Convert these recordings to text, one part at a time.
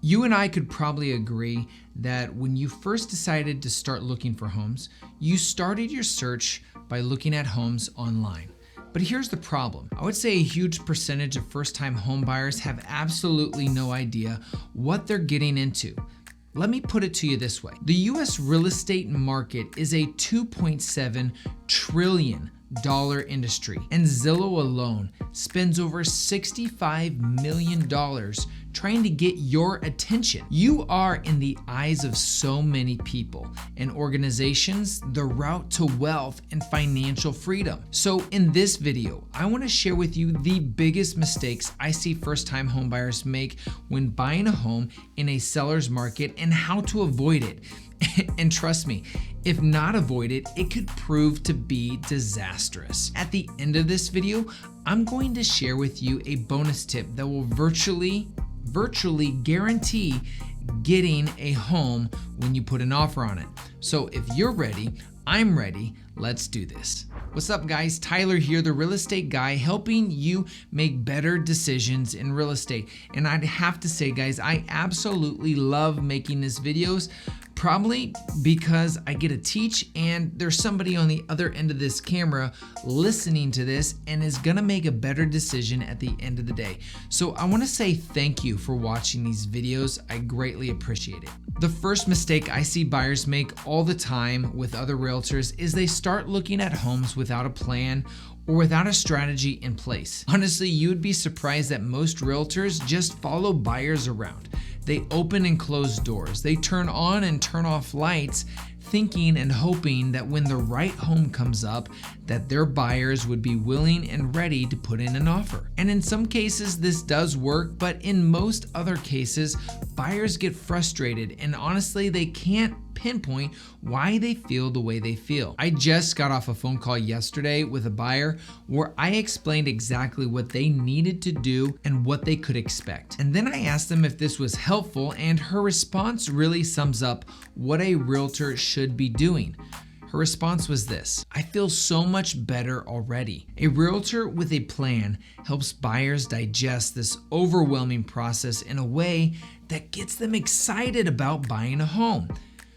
You and I could probably agree that when you first decided to start looking for homes, you started your search by looking at homes online. But here's the problem. I would say a huge percentage of first-time home buyers have absolutely no idea what they're getting into. Let me put it to you this way. The US real estate market is a $2.7 trillion industry, and Zillow alone spends over $65 million trying to get your attention. You are, in the eyes of so many people and organizations, the route to wealth and financial freedom. So in this video, I want to share with you the biggest mistakes I see first-time homebuyers make when buying a home in a seller's market and how to avoid it. And trust me, if not avoided, it could prove to be disastrous. At the end of this video, I'm going to share with you a bonus tip that will virtually guarantee getting a home when you put an offer on it. So if you're ready, I'm ready. Let's do this. What's up, guys? Tyler here, the real estate guy, helping you make better decisions in real estate. And I'd have to say, guys, I absolutely love making these videos, probably because I get to teach and there's somebody on the other end of this camera listening to this and is gonna make a better decision at the end of the day. So I wanna say thank you for watching these videos. I greatly appreciate it. The first mistake I see buyers make all the time with other realtors is they start looking at homes without a plan or without a strategy in place. Honestly, you'd be surprised that most realtors just follow buyers around. They open and close doors. They turn on and turn off lights, thinking and hoping that when the right home comes up, that their buyers would be willing and ready to put in an offer. And in some cases, this does work, but in most other cases, buyers get frustrated and honestly, they can't pinpoint why they feel the way they feel. I just got off a phone call yesterday with a buyer where I explained exactly what they needed to do and what they could expect. And then I asked them if this was helpful, and her response really sums up what a realtor should be doing. Her response was this: I feel so much better already. A realtor with a plan helps buyers digest this overwhelming process in a way that gets them excited about buying a home.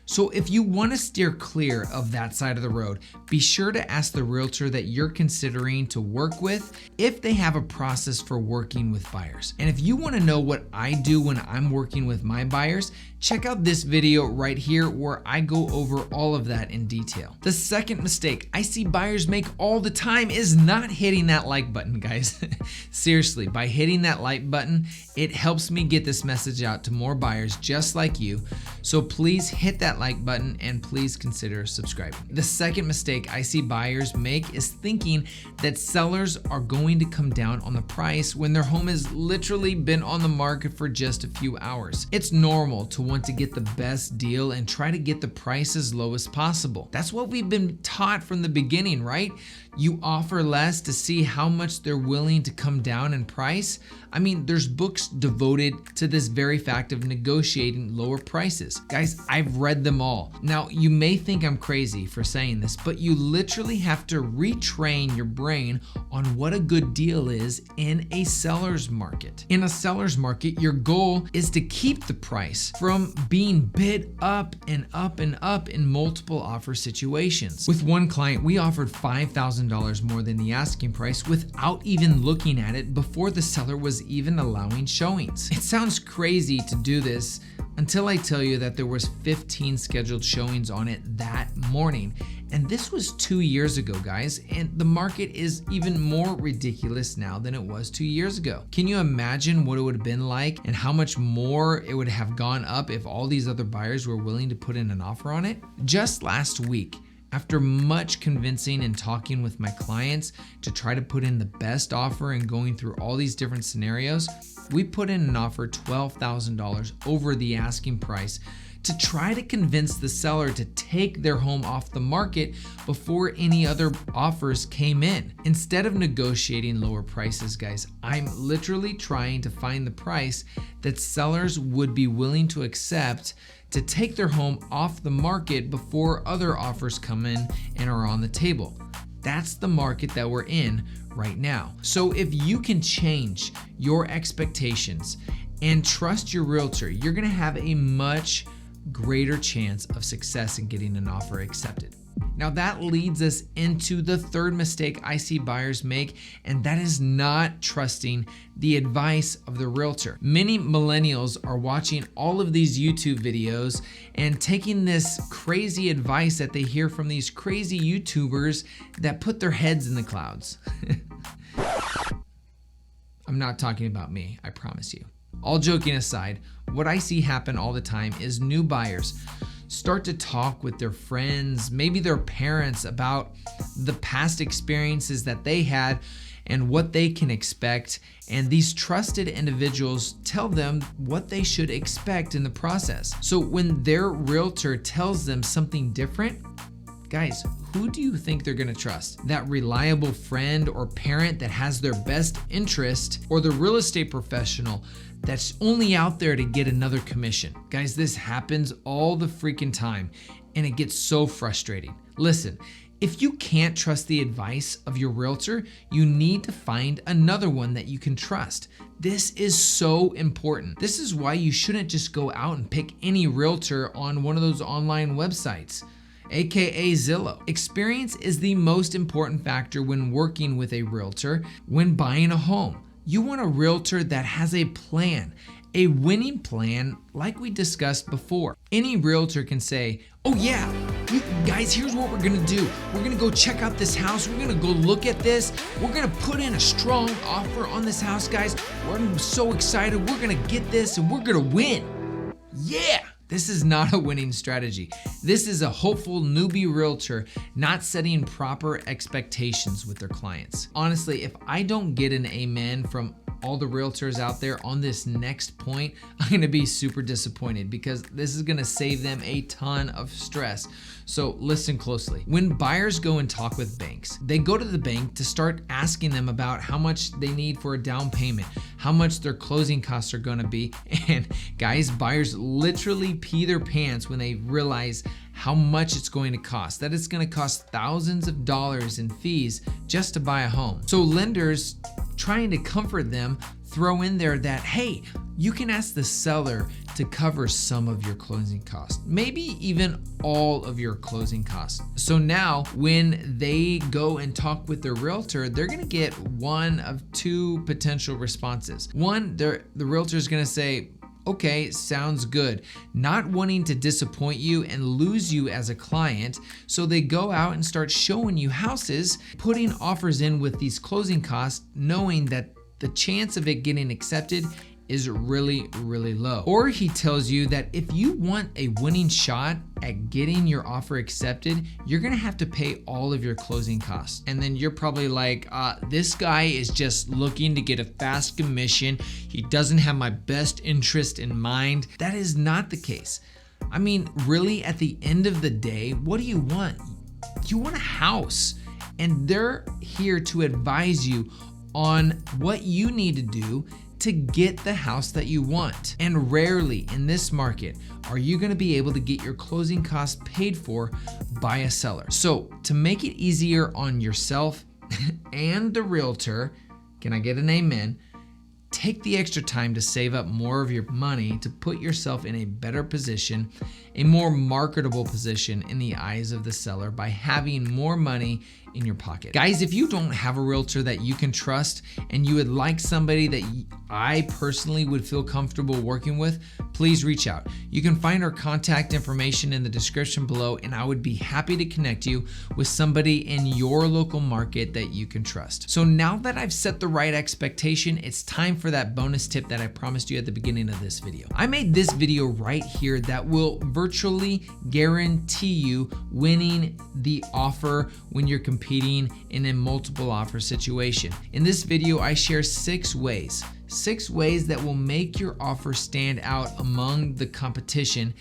So if you want to steer clear of that side of the road, be sure to ask the realtor that you're considering to work with if they have a process for working with buyers. And if you want to know what I do when I'm working with my buyers, check out this video right here where I go over all of that in detail. The second mistake I see buyers make all the time is not hitting that like button, guys. Seriously, by hitting that like button, it helps me get this message out to more buyers just like you. So please hit that like button and please consider subscribing. The second mistake I see buyers make is thinking that sellers are going to come down on the price when their home has literally been on the market for just a few hours. It's normal to want to get the best deal and try to get the price as low as possible. That's what we've been taught from the beginning, right? You offer less to see how much they're willing to come down in price. I mean, there's books devoted to this very fact of negotiating lower prices. Guys, I've read them all. Now, you may think I'm crazy for saying this, but you literally have to retrain your brain on what a good deal is in a seller's market. In a seller's market, your goal is to keep the price from being bid up and up and up in multiple offer situations. With one client, we offered $5,000 more than the asking price without even looking at it before the seller was even allowing showings. It sounds crazy to do this until I tell you that there was 15 scheduled showings on it that morning. And this was 2 years ago, guys, and the market is even more ridiculous now than it was 2 years ago. Can you imagine what it would have been like and how much more it would have gone up if all these other buyers were willing to put in an offer on it? Just last week, after much convincing and talking with my clients to try to put in the best offer and going through all these different scenarios, we put in an offer $12,000 over the asking price to try to convince the seller to take their home off the market before any other offers came in. Instead of negotiating lower prices, guys, I'm literally trying to find the price that sellers would be willing to accept to take their home off the market before other offers come in and are on the table. That's the market that we're in right now. So if you can change your expectations and trust your realtor, you're gonna have a much greater chance of success in getting an offer accepted. Now that leads us into the third mistake I see buyers make, and that is not trusting the advice of the realtor. Many millennials are watching all of these YouTube videos and taking this crazy advice that they hear from these crazy YouTubers that put their heads in the clouds. I'm not talking about me, I promise you. All joking aside, what I see happen all the time is new buyers start to talk with their friends, maybe their parents, about the past experiences that they had and what they can expect. And these trusted individuals tell them what they should expect in the process. So when their realtor tells them something different, guys, who do you think they're gonna trust? That reliable friend or parent that has their best interest, or the real estate professional that's only out there to get another commission? Guys, this happens all the freaking time, and it gets so frustrating. Listen, if you can't trust the advice of your realtor, you need to find another one that you can trust. This is so important. This is why you shouldn't just go out and pick any realtor on one of those online websites, aka Zillow. Experience is the most important factor when working with a realtor when buying a home. You want a realtor that has a plan, a winning plan like we discussed before. Any realtor can say, oh yeah, guys, here's what we're gonna do. We're gonna go check out this house. We're gonna go look at this. We're gonna put in a strong offer on this house, guys. We're so excited. We're gonna get this and we're gonna win. Yeah. This is not a winning strategy. This is a hopeful newbie realtor not setting proper expectations with their clients. Honestly, if I don't get an amen from all the realtors out there on this next point, I'm gonna be super disappointed, because this is gonna save them a ton of stress. So listen closely. When buyers go and talk with banks, they go to the bank to start asking them about how much they need for a down payment, how much their closing costs are gonna be. And guys, buyers literally pee their pants when they realize how much it's going to cost, that it's going to cost thousands of dollars in fees just to buy a home. So lenders, trying to comfort them, throw in there that, hey, you can ask the seller to cover some of your closing costs, maybe even all of your closing costs. So now when they go and talk with their realtor, they're gonna get one of two potential responses. One, the realtor is gonna say, okay, sounds good, not wanting to disappoint you and lose you as a client. So they go out and start showing you houses, putting offers in with these closing costs, knowing that the chance of it getting accepted is really, really low. Or he tells you that if you want a winning shot at getting your offer accepted, you're gonna have to pay all of your closing costs. And then you're probably like, this guy is just looking to get a fast commission. He doesn't have my best interest in mind. That is not the case. I mean, really, at the end of the day, what do you want? You want a house, and they're here to advise you on what you need to do to get the house that you want. And rarely in this market are you gonna be able to get your closing costs paid for by a seller. So to make it easier on yourself and the realtor, can I get an amen? Take the extra time to save up more of your money to put yourself in a better position, a more marketable position in the eyes of the seller by having more money in your pocket. Guys, if you don't have a realtor that you can trust and you would like somebody that I personally would feel comfortable working with, please reach out. You can find our contact information in the description below, and I would be happy to connect you with somebody in your local market that you can trust. So now that I've set the right expectation, it's time for that bonus tip that I promised you at the beginning of this video. I made this video right here that will virtually guarantee you winning the offer when you're competing in a multiple offer situation. In this video, I share 6 ways that will make your offer stand out among the competition.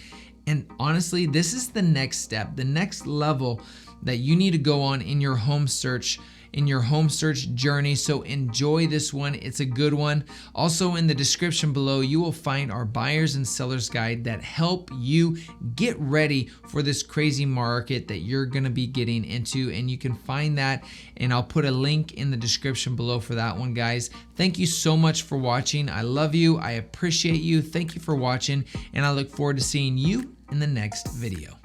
And honestly, this is the next step, the next level that you need to go on in your home search in your home search journey. So enjoy this one. It's a good one. Also, in the description below, you will find our buyers and sellers guide that help you get ready for this crazy market that you're going to be getting into. And you can find that, and I'll put a link in the description below for that one, guys. Thank you so much for watching. I love you. I appreciate you. Thank you for watching, and I look forward to seeing you in the next video.